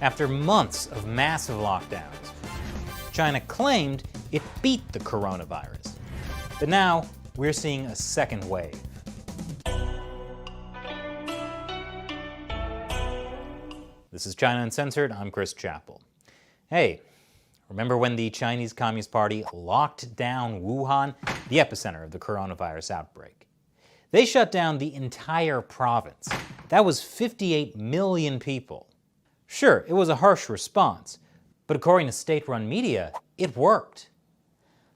After months of massive lockdowns, China claimed it beat the coronavirus. But now, we're seeing a second wave. This is China Uncensored. I'm Chris Chappell. Hey, remember when the Chinese Communist Party locked down Wuhan, the epicenter of the coronavirus outbreak? They shut down the entire province. That was 58 million people. Sure, it was a harsh response, but according to state-run media, it worked.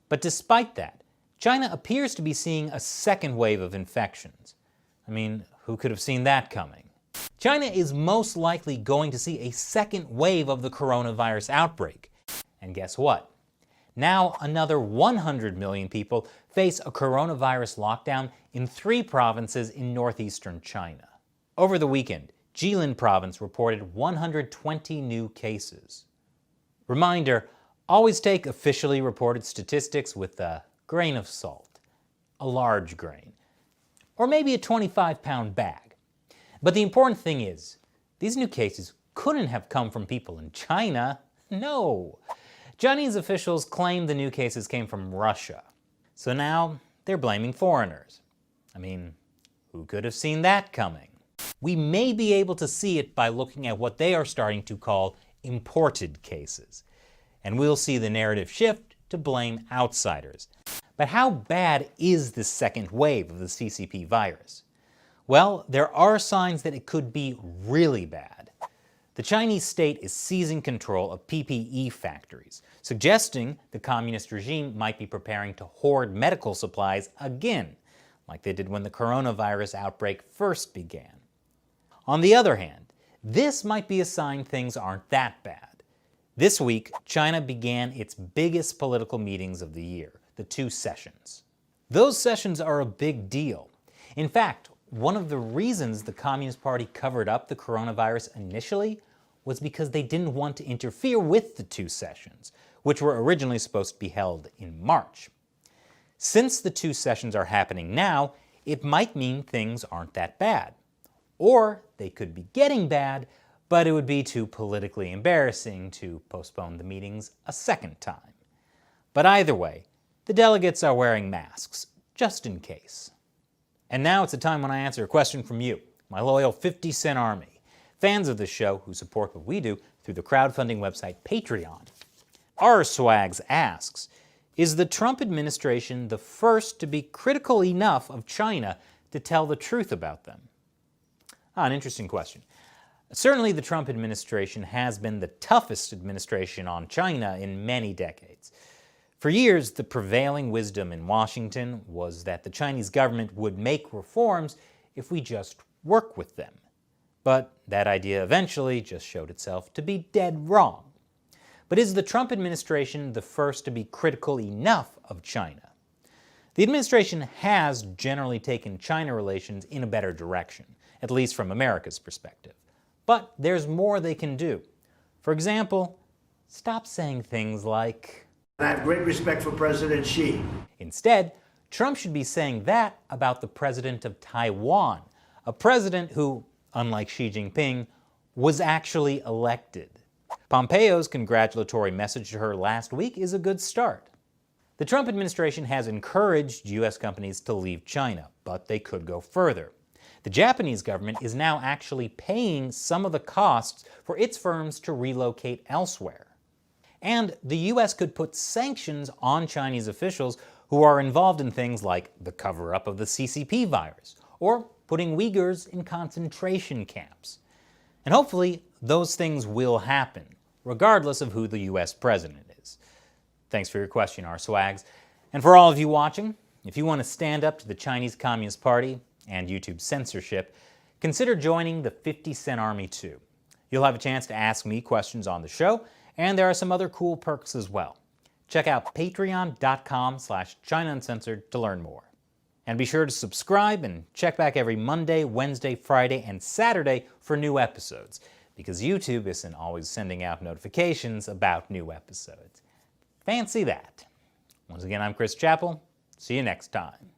But despite that, China appears to be seeing a second wave of infections. I mean, who could have seen that coming? China is most likely going to see a second wave of the coronavirus outbreak. And guess what? Now another 100 million people face a coronavirus lockdown in 3 provinces in northeastern China. Over the weekend, Jilin province reported 120 new cases. Reminder, always take officially reported statistics with a grain of salt, a large grain, or maybe a 25-pound bag. But the important thing is, these new cases couldn't have come from people in China. No. Chinese officials claim the new cases came from Russia. So now they're blaming foreigners. I mean, who could have seen that coming? We may be able to see it by looking at what they are starting to call imported cases. And we'll see the narrative shift to blame outsiders. But how bad is this second wave of the CCP virus? Well, there are signs that it could be really bad. The Chinese state is seizing control of PPE factories, suggesting the communist regime might be preparing to hoard medical supplies again, like they did when the coronavirus outbreak first began. On the other hand, this might be a sign things aren't that bad. This week, China began its biggest political meetings of the year, the 2 sessions. Those sessions are a big deal. In fact, one of the reasons the Communist Party covered up the coronavirus initially was because they didn't want to interfere with the 2 sessions, which were originally supposed to be held in March. Since the 2 sessions are happening now, it might mean things aren't that bad. Or they could be getting bad, but it would be too politically embarrassing to postpone the meetings a second time. But either way, the delegates are wearing masks, just in case. And now it's a time when I answer a question from you, my loyal 50-cent army, fans of the show who support what we do through the crowdfunding website Patreon. R Swags asks, is the Trump administration the first to be critical enough of China to tell the truth about them? An interesting question. Certainly the Trump administration has been the toughest administration on China in many decades. For years, the prevailing wisdom in Washington was that the Chinese government would make reforms if we just work with them. But that idea eventually just showed itself to be dead wrong. But is the Trump administration the first to be critical enough of China? The administration has generally taken China relations in a better direction, at least from America's perspective. But there's more they can do. For example, stop saying things like, I have great respect for President Xi. Instead, Trump should be saying that about the president of Taiwan, a president who, unlike Xi Jinping, was actually elected. Pompeo's congratulatory message to her last week is a good start. The Trump administration has encouraged U.S. companies to leave China, but they could go further. The Japanese government is now actually paying some of the costs for its firms to relocate elsewhere. And the U.S. could put sanctions on Chinese officials who are involved in things like the cover-up of the CCP virus, or putting Uyghurs in concentration camps. And hopefully, those things will happen, regardless of who the U.S. president is. Thanks for your question, R Swags. And for all of you watching, if you want to stand up to the Chinese Communist Party and YouTube censorship, consider joining the 50-cent army too. You'll have a chance to ask me questions on the show, and there are some other cool perks as well. Check out patreon.com/ChinaUncensored to learn more. And be sure to subscribe and check back every Monday, Wednesday, Friday, and Saturday for new episodes, because YouTube isn't always sending out notifications about new episodes. Fancy that. Once again, I'm Chris Chappell. See you next time.